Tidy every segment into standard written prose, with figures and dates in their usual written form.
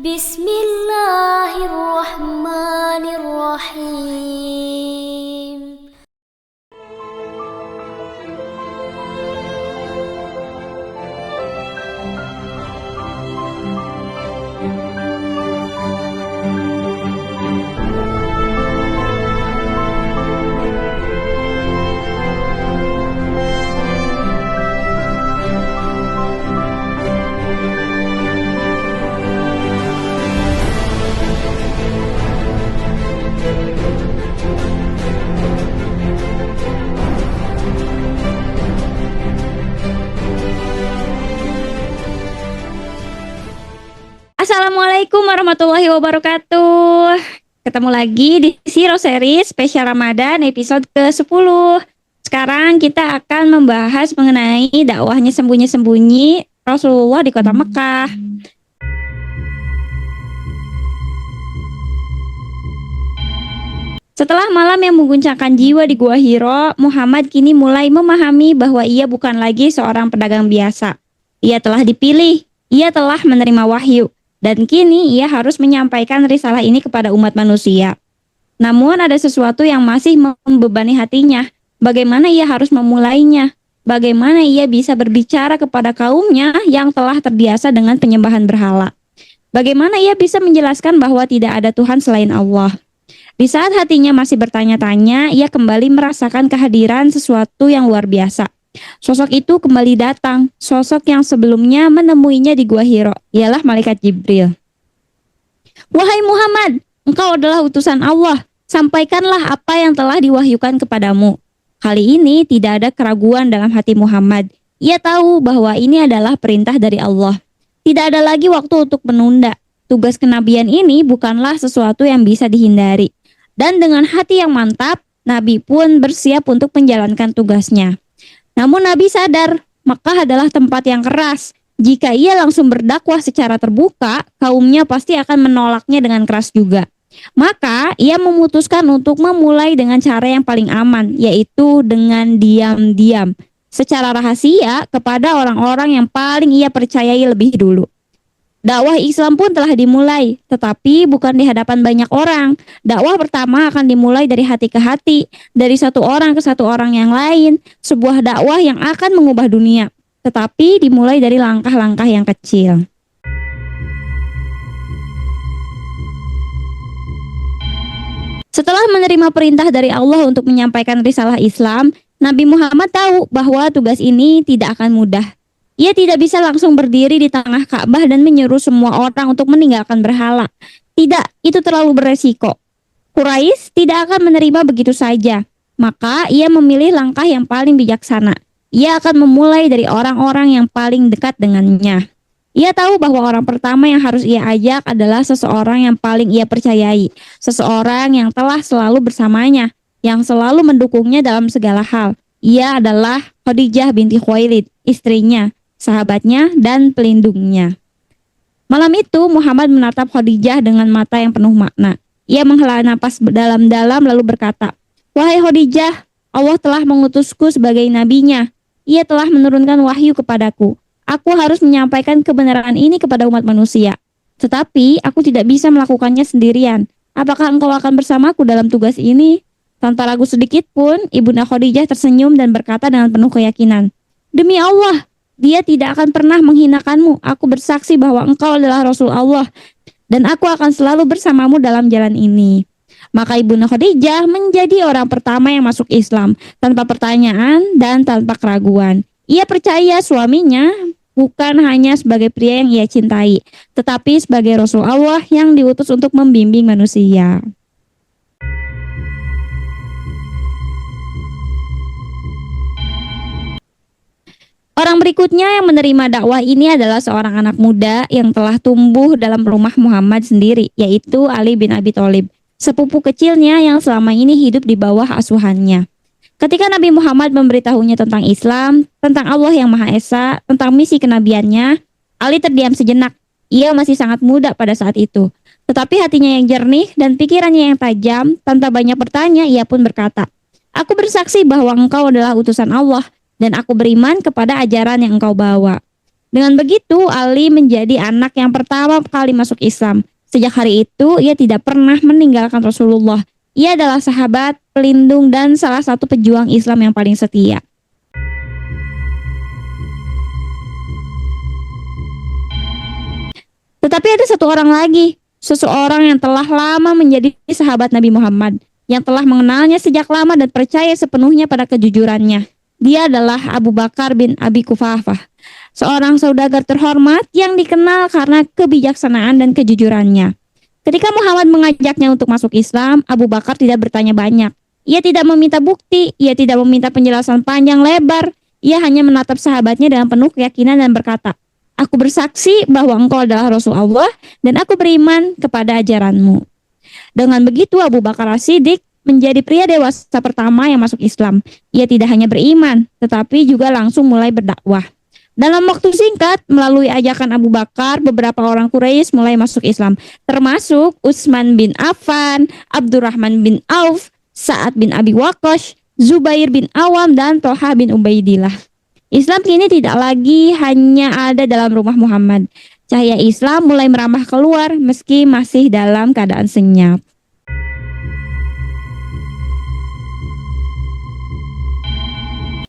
Bismillahirrahmanirrahim. Assalamualaikum warahmatullahi wabarakatuh. Ketemu lagi di Siro Series spesial Ramadan episode ke-10. Sekarang kita akan membahas mengenai dakwahnya sembunyi-sembunyi Rasulullah di kota Mekah. Setelah malam yang mengguncangkan jiwa di Gua Hiro, Muhammad kini mulai memahami bahwa ia bukan lagi seorang pedagang biasa. Ia telah dipilih, ia telah menerima wahyu. Dan kini ia harus menyampaikan risalah ini kepada umat manusia. Namun ada sesuatu yang masih membebani hatinya. Bagaimana ia harus memulainya? Bagaimana ia bisa berbicara kepada kaumnya yang telah terbiasa dengan penyembahan berhala? Bagaimana ia bisa menjelaskan bahwa tidak ada Tuhan selain Allah? Di saat hatinya masih bertanya-tanya, ia kembali merasakan kehadiran sesuatu yang luar biasa. Sosok itu kembali datang, sosok yang sebelumnya menemuinya di Gua Hiro, ialah malaikat Jibril. Wahai Muhammad, engkau adalah utusan Allah, sampaikanlah apa yang telah diwahyukan kepadamu. Kali ini tidak ada keraguan dalam hati Muhammad. Ia tahu bahwa ini adalah perintah dari Allah. Tidak ada lagi waktu untuk menunda. Tugas kenabian ini bukanlah sesuatu yang bisa dihindari. Dan dengan hati yang mantap, Nabi pun bersiap untuk menjalankan tugasnya. Namun Nabi sadar, Makkah adalah tempat yang keras. Jika ia langsung berdakwah secara terbuka, kaumnya pasti akan menolaknya dengan keras juga. Maka ia memutuskan untuk memulai dengan cara yang paling aman, yaitu dengan diam-diam, secara rahasia kepada orang-orang yang paling ia percayai lebih dulu. Dakwah Islam pun telah dimulai, tetapi bukan di hadapan banyak orang. Dakwah pertama akan dimulai dari hati ke hati, dari satu orang ke satu orang yang lain, sebuah dakwah yang akan mengubah dunia, tetapi dimulai dari langkah-langkah yang kecil. Setelah menerima perintah dari Allah untuk menyampaikan risalah Islam, Nabi Muhammad tahu bahwa tugas ini tidak akan mudah. Ia tidak bisa langsung berdiri di tengah Ka'bah dan menyuruh semua orang untuk meninggalkan berhala. Tidak, itu terlalu beresiko. Quraisy tidak akan menerima begitu saja. Maka ia memilih langkah yang paling bijaksana. Ia akan memulai dari orang-orang yang paling dekat dengannya. Ia tahu bahwa orang pertama yang harus ia ajak adalah seseorang yang paling ia percayai. Seseorang yang telah selalu bersamanya, yang selalu mendukungnya dalam segala hal. Ia adalah Khadijah binti Khuwailid, istrinya, sahabatnya, dan pelindungnya. Malam itu Muhammad menatap Khadijah dengan mata yang penuh makna. Ia menghela napas dalam-dalam lalu berkata, "Wahai Khadijah, Allah telah mengutusku sebagai nabinya. Ia telah menurunkan wahyu kepadaku. Aku harus menyampaikan kebenaran ini kepada umat manusia. Tetapi aku tidak bisa melakukannya sendirian. Apakah engkau akan bersamaku dalam tugas ini?" Tanpa ragu sedikit pun, Ibunda Khadijah tersenyum dan berkata dengan penuh keyakinan, "Demi Allah, dia tidak akan pernah menghinakanmu. Aku bersaksi bahwa engkau adalah Rasul Allah, dan aku akan selalu bersamamu dalam jalan ini." Maka Ibunda Khadijah menjadi orang pertama yang masuk Islam, tanpa pertanyaan dan tanpa keraguan. Ia percaya suaminya bukan hanya sebagai pria yang ia cintai, tetapi sebagai Rasul Allah yang diutus untuk membimbing manusia. Orang berikutnya yang menerima dakwah ini adalah seorang anak muda yang telah tumbuh dalam rumah Muhammad sendiri, yaitu Ali bin Abi Thalib, sepupu kecilnya yang selama ini hidup di bawah asuhannya. Ketika Nabi Muhammad memberitahunya tentang Islam, tentang Allah yang Maha Esa, tentang misi kenabiannya, Ali terdiam sejenak. Ia masih sangat muda pada saat itu. Tetapi hatinya yang jernih dan pikirannya yang tajam, tanpa banyak bertanya, ia pun berkata, "Aku bersaksi bahwa engkau adalah utusan Allah, dan aku beriman kepada ajaran yang engkau bawa." Dengan begitu, Ali menjadi anak yang pertama kali masuk Islam. Sejak hari itu, ia tidak pernah meninggalkan Rasulullah. Ia adalah sahabat, pelindung, dan salah satu pejuang Islam yang paling setia. Tetapi ada satu orang lagi, seseorang yang telah lama menjadi sahabat Nabi Muhammad, yang telah mengenalnya sejak lama dan percaya sepenuhnya pada kejujurannya. Dia adalah Abu Bakar bin Abi Quhafah, seorang saudagar terhormat yang dikenal karena kebijaksanaan dan kejujurannya. Ketika Muhammad mengajaknya untuk masuk Islam, Abu Bakar tidak bertanya banyak. Ia tidak meminta bukti, ia tidak meminta penjelasan panjang lebar. Ia hanya menatap sahabatnya dengan penuh keyakinan dan berkata, "Aku bersaksi bahwa engkau adalah Rasul Allah dan aku beriman kepada ajaranmu." Dengan begitu Abu Bakar As-Siddiq menjadi pria dewasa pertama yang masuk Islam. Ia tidak hanya beriman, tetapi juga langsung mulai berdakwah. Dalam waktu singkat, melalui ajakan Abu Bakar, beberapa orang Quraisy mulai masuk Islam, termasuk Utsman bin Affan, Abdurrahman bin Auf, Sa'ad bin Abi Waqqas, Zubair bin Awam, dan Thalhah bin Ubaidillah. Islam kini tidak lagi hanya ada dalam rumah Muhammad. Cahaya Islam mulai merambah keluar meski masih dalam keadaan senyap.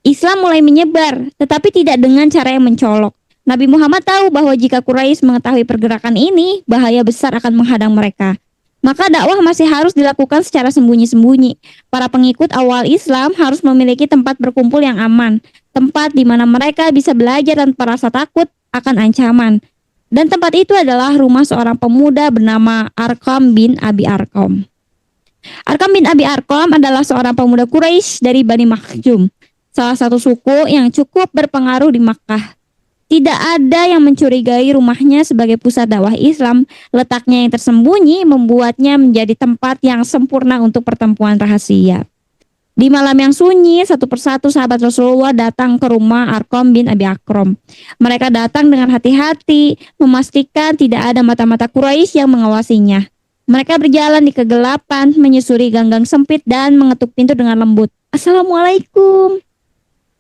Islam mulai menyebar, tetapi tidak dengan cara yang mencolok. Nabi Muhammad tahu bahwa jika Quraisy mengetahui pergerakan ini, bahaya besar akan menghadang mereka. Maka dakwah masih harus dilakukan secara sembunyi-sembunyi. Para pengikut awal Islam harus memiliki tempat berkumpul yang aman, tempat di mana mereka bisa belajar tanpa rasa takut akan ancaman. Dan tempat itu adalah rumah seorang pemuda bernama Arqam bin Abi Arqam. Arqam bin Abi Arqam adalah seorang pemuda Quraisy dari Bani Makhzum, salah satu suku yang cukup berpengaruh di Makkah. Tidak ada yang mencurigai rumahnya sebagai pusat dakwah Islam. Letaknya yang tersembunyi membuatnya menjadi tempat yang sempurna untuk pertemuan rahasia. Di malam yang sunyi, satu persatu sahabat Rasulullah datang ke rumah Arqam bin Abi Arqam. Mereka datang dengan hati-hati, memastikan tidak ada mata-mata Quraisy yang mengawasinya. Mereka berjalan di kegelapan, menyusuri gang-gang sempit dan mengetuk pintu dengan lembut. "Assalamualaikum."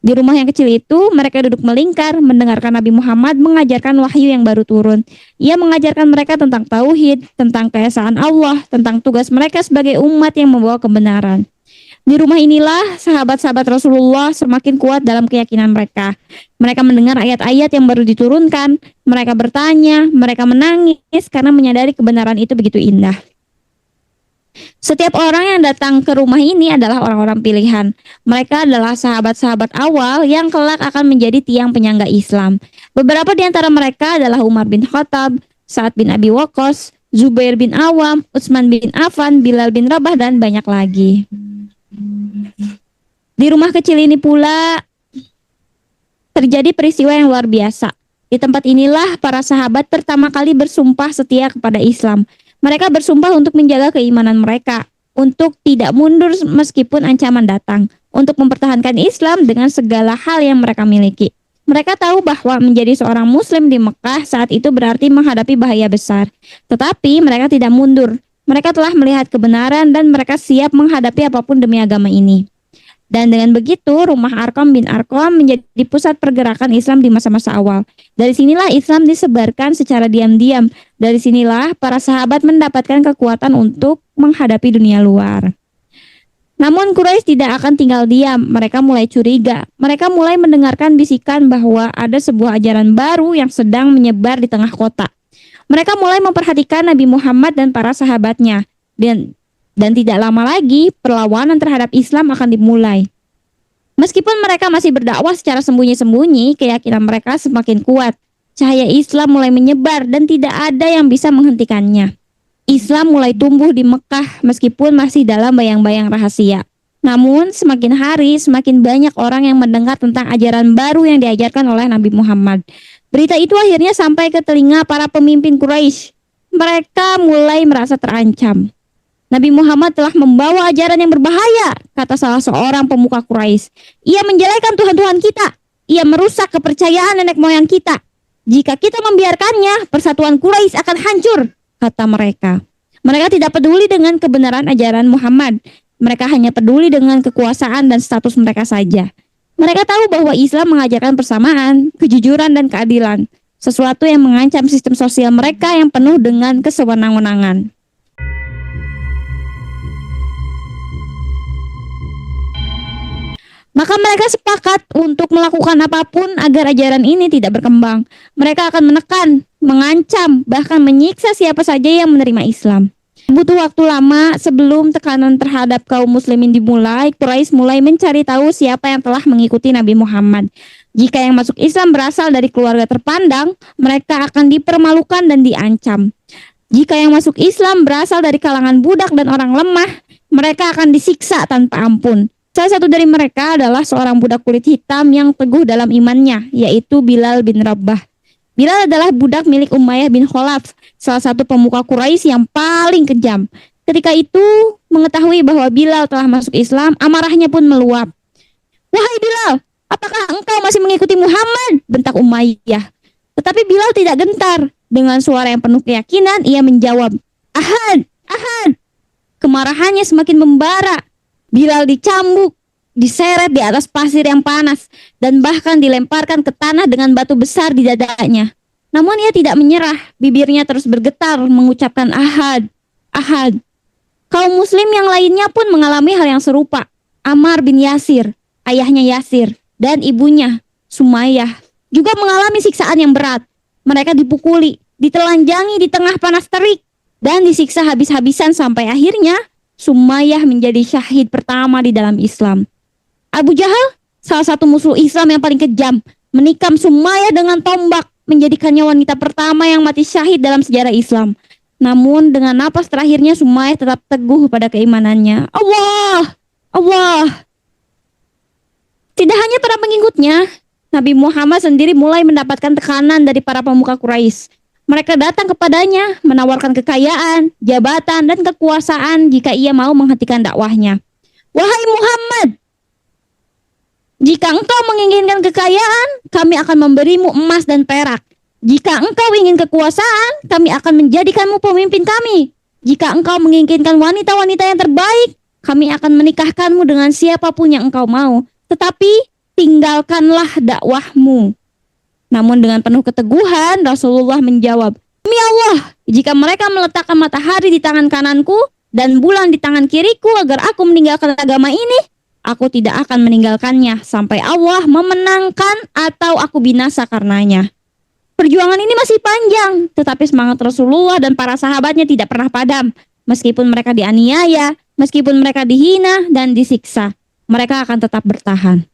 Di rumah yang kecil itu, mereka duduk melingkar, mendengarkan Nabi Muhammad mengajarkan wahyu yang baru turun. Ia mengajarkan mereka tentang tauhid, tentang keesaan Allah, tentang tugas mereka sebagai umat yang membawa kebenaran. Di rumah inilah sahabat-sahabat Rasulullah semakin kuat dalam keyakinan mereka. Mereka mendengar ayat-ayat yang baru diturunkan, mereka bertanya, mereka menangis karena menyadari kebenaran itu begitu indah. Setiap orang yang datang ke rumah ini adalah orang-orang pilihan. Mereka adalah sahabat-sahabat awal yang kelak akan menjadi tiang penyangga Islam. Beberapa di antara mereka adalah Umar bin Khattab, Sa'ad bin Abi Waqqas, Zubair bin Awam, Utsman bin Affan, Bilal bin Rabah, dan banyak lagi. Di rumah kecil ini pula terjadi peristiwa yang luar biasa. Di tempat inilah para sahabat pertama kali bersumpah setia kepada Islam. Mereka bersumpah untuk menjaga keimanan mereka, untuk tidak mundur meskipun ancaman datang, untuk mempertahankan Islam dengan segala hal yang mereka miliki. Mereka tahu bahwa menjadi seorang Muslim di Mekah saat itu berarti menghadapi bahaya besar. Tetapi mereka tidak mundur. Mereka telah melihat kebenaran dan mereka siap menghadapi apapun demi agama ini. Dan dengan begitu, rumah Arqam bin Arqam menjadi pusat pergerakan Islam di masa-masa awal. Dari sinilah Islam disebarkan secara diam-diam. Dari sinilah para sahabat mendapatkan kekuatan untuk menghadapi dunia luar. Namun Quraisy tidak akan tinggal diam. Mereka mulai curiga. Mereka mulai mendengarkan bisikan bahwa ada sebuah ajaran baru yang sedang menyebar di tengah kota. Mereka mulai memperhatikan Nabi Muhammad dan para sahabatnya. Dan tidak lama lagi, perlawanan terhadap Islam akan dimulai. Meskipun mereka masih berdakwah secara sembunyi-sembunyi, keyakinan mereka semakin kuat. Cahaya Islam mulai menyebar dan tidak ada yang bisa menghentikannya. Islam mulai tumbuh di Mekah meskipun masih dalam bayang-bayang rahasia. Namun semakin hari semakin banyak orang yang mendengar tentang ajaran baru yang diajarkan oleh Nabi Muhammad. Berita itu akhirnya sampai ke telinga para pemimpin Quraisy. Mereka mulai merasa terancam. Nabi Muhammad telah membawa ajaran yang berbahaya, kata salah seorang pemuka Quraisy. Ia menjelekan Tuhan-Tuhan kita. Ia merusak kepercayaan nenek moyang kita. Jika kita membiarkannya, persatuan Quraisy akan hancur, kata mereka. Mereka tidak peduli dengan kebenaran ajaran Muhammad. Mereka hanya peduli dengan kekuasaan dan status mereka saja. Mereka tahu bahwa Islam mengajarkan persamaan, kejujuran, dan keadilan, sesuatu yang mengancam sistem sosial mereka yang penuh dengan kesewenang-wenangan. Maka mereka sepakat untuk melakukan apapun agar ajaran ini tidak berkembang. Mereka akan menekan, mengancam, bahkan menyiksa siapa saja yang menerima Islam. Butuh waktu lama sebelum tekanan terhadap kaum muslimin dimulai, Quraisy mulai mencari tahu siapa yang telah mengikuti Nabi Muhammad. Jika yang masuk Islam berasal dari keluarga terpandang, mereka akan dipermalukan dan diancam. Jika yang masuk Islam berasal dari kalangan budak dan orang lemah, mereka akan disiksa tanpa ampun. Salah satu dari mereka adalah seorang budak kulit hitam yang teguh dalam imannya, yaitu Bilal bin Rabah. Bilal adalah budak milik Umayyah bin Khalaf, salah satu pemuka Quraisy yang paling kejam. Ketika itu, mengetahui bahwa Bilal telah masuk Islam, amarahnya pun meluap. "Wahai Bilal, apakah engkau masih mengikuti Muhammad?" bentak Umayyah. Tetapi Bilal tidak gentar. Dengan suara yang penuh keyakinan, ia menjawab, "Ahad, Ahad." Kemarahannya semakin membara. Bilal dicambuk, diseret di atas pasir yang panas, dan bahkan dilemparkan ke tanah dengan batu besar di dadanya. Namun ia tidak menyerah, bibirnya terus bergetar mengucapkan Ahad, Ahad. Kaum muslim yang lainnya pun mengalami hal yang serupa. Ammar bin Yasir, ayahnya Yasir, dan ibunya, Sumayyah, juga mengalami siksaan yang berat. Mereka dipukuli, ditelanjangi di tengah panas terik, dan disiksa habis-habisan sampai akhirnya Sumayyah menjadi syahid pertama di dalam Islam. Abu Jahal, salah satu musuh Islam yang paling kejam, menikam Sumayyah dengan tombak, menjadikannya wanita pertama yang mati syahid dalam sejarah Islam. Namun dengan napas terakhirnya Sumayyah tetap teguh pada keimanannya. Allah, Allah. Tidak hanya para pengikutnya, Nabi Muhammad sendiri mulai mendapatkan tekanan dari para pemuka Quraisy. Mereka datang kepadanya, menawarkan kekayaan, jabatan, dan kekuasaan jika ia mau menghentikan dakwahnya. "Wahai Muhammad, jika engkau menginginkan kekayaan, kami akan memberimu emas dan perak. Jika engkau ingin kekuasaan, kami akan menjadikanmu pemimpin kami. Jika engkau menginginkan wanita-wanita yang terbaik, kami akan menikahkanmu dengan siapapun yang engkau mau. Tetapi tinggalkanlah dakwahmu." Namun dengan penuh keteguhan, Rasulullah menjawab, "Demi Allah, jika mereka meletakkan matahari di tangan kananku dan bulan di tangan kiriku agar aku meninggalkan agama ini, aku tidak akan meninggalkannya sampai Allah memenangkan atau aku binasa karenanya." Perjuangan ini masih panjang, tetapi semangat Rasulullah dan para sahabatnya tidak pernah padam. Meskipun mereka dianiaya, meskipun mereka dihina dan disiksa, mereka akan tetap bertahan.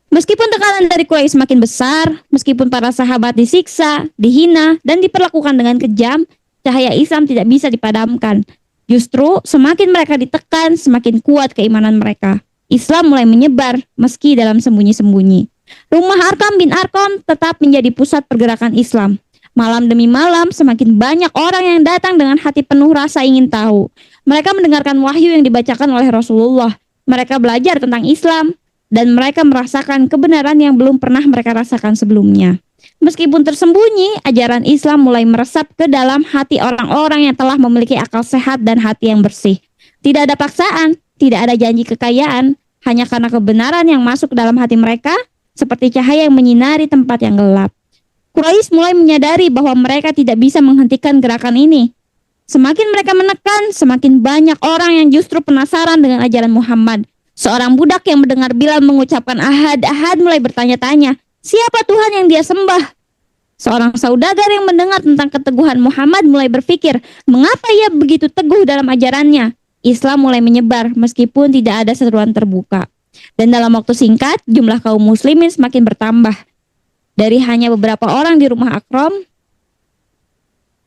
Meskipun tekanan dari Quraisy semakin besar, meskipun para sahabat disiksa, dihina, dan diperlakukan dengan kejam, cahaya Islam tidak bisa dipadamkan. Justru semakin mereka ditekan, semakin kuat keimanan mereka. Islam mulai menyebar meski dalam sembunyi-sembunyi. Rumah Arqam bin Arqam tetap menjadi pusat pergerakan Islam. Malam demi malam semakin banyak orang yang datang dengan hati penuh rasa ingin tahu. Mereka mendengarkan wahyu yang dibacakan oleh Rasulullah. Mereka belajar tentang Islam, dan mereka merasakan kebenaran yang belum pernah mereka rasakan sebelumnya. Meskipun tersembunyi, ajaran Islam mulai meresap ke dalam hati orang-orang yang telah memiliki akal sehat dan hati yang bersih. Tidak ada paksaan, tidak ada janji kekayaan, hanya karena kebenaran yang masuk ke dalam hati mereka, seperti cahaya yang menyinari tempat yang gelap. Quraisy mulai menyadari bahwa mereka tidak bisa menghentikan gerakan ini. Semakin mereka menekan, semakin banyak orang yang justru penasaran dengan ajaran Muhammad. Seorang budak yang mendengar Bilal mengucapkan Ahad, Ahad mulai bertanya-tanya, siapa Tuhan yang dia sembah? Seorang saudagar yang mendengar tentang keteguhan Muhammad mulai berpikir, mengapa ia begitu teguh dalam ajarannya? Islam mulai menyebar meskipun tidak ada seruan terbuka. Dan dalam waktu singkat, jumlah kaum muslimin semakin bertambah. Dari hanya beberapa orang di rumah Akram,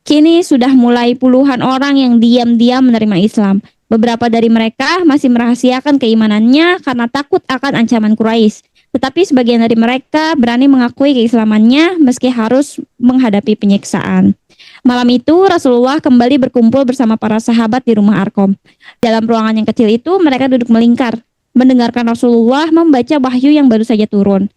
kini sudah mulai puluhan orang yang diam-diam menerima Islam. Beberapa dari mereka masih merahasiakan keimanannya karena takut akan ancaman Quraisy. Tetapi sebagian dari mereka berani mengakui keislamannya meski harus menghadapi penyiksaan. Malam itu Rasulullah kembali berkumpul bersama para sahabat di rumah Arqam. Dalam ruangan yang kecil itu mereka duduk melingkar, mendengarkan Rasulullah membaca wahyu yang baru saja turun.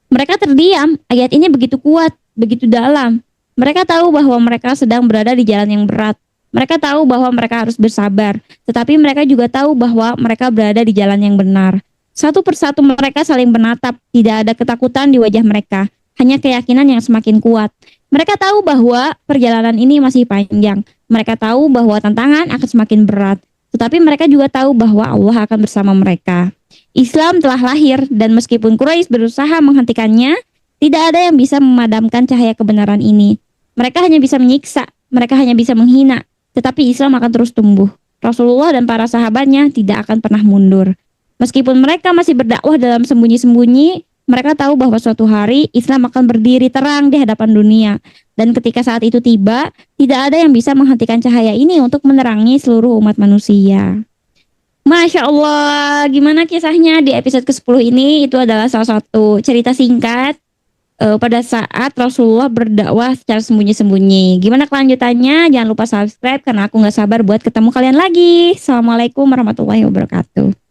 Mereka terdiam, ayat ini begitu kuat, begitu dalam. Mereka tahu bahwa mereka sedang berada di jalan yang berat. Mereka tahu bahwa mereka harus bersabar, tetapi mereka juga tahu bahwa mereka berada di jalan yang benar. Satu persatu mereka saling menatap, tidak ada ketakutan di wajah mereka, hanya keyakinan yang semakin kuat. Mereka tahu bahwa perjalanan ini masih panjang. Mereka tahu bahwa tantangan akan semakin berat. Tetapi mereka juga tahu bahwa Allah akan bersama mereka. Islam telah lahir dan meskipun Quraisy berusaha menghentikannya, tidak ada yang bisa memadamkan cahaya kebenaran ini. Mereka hanya bisa menyiksa, mereka hanya bisa menghina, tetapi Islam akan terus tumbuh. Rasulullah dan para sahabatnya tidak akan pernah mundur. Meskipun mereka masih berdakwah dalam sembunyi-sembunyi, mereka tahu bahwa suatu hari Islam akan berdiri terang di hadapan dunia. Dan ketika saat itu tiba, tidak ada yang bisa menghentikan cahaya ini untuk menerangi seluruh umat manusia. Masya Allah, gimana kisahnya di episode ke-10 ini? Itu adalah salah satu cerita singkat pada saat Rasulullah berdakwah secara sembunyi-sembunyi. Gimana kelanjutannya? Jangan lupa subscribe karena aku gak sabar buat ketemu kalian lagi. Assalamualaikum warahmatullahi wabarakatuh.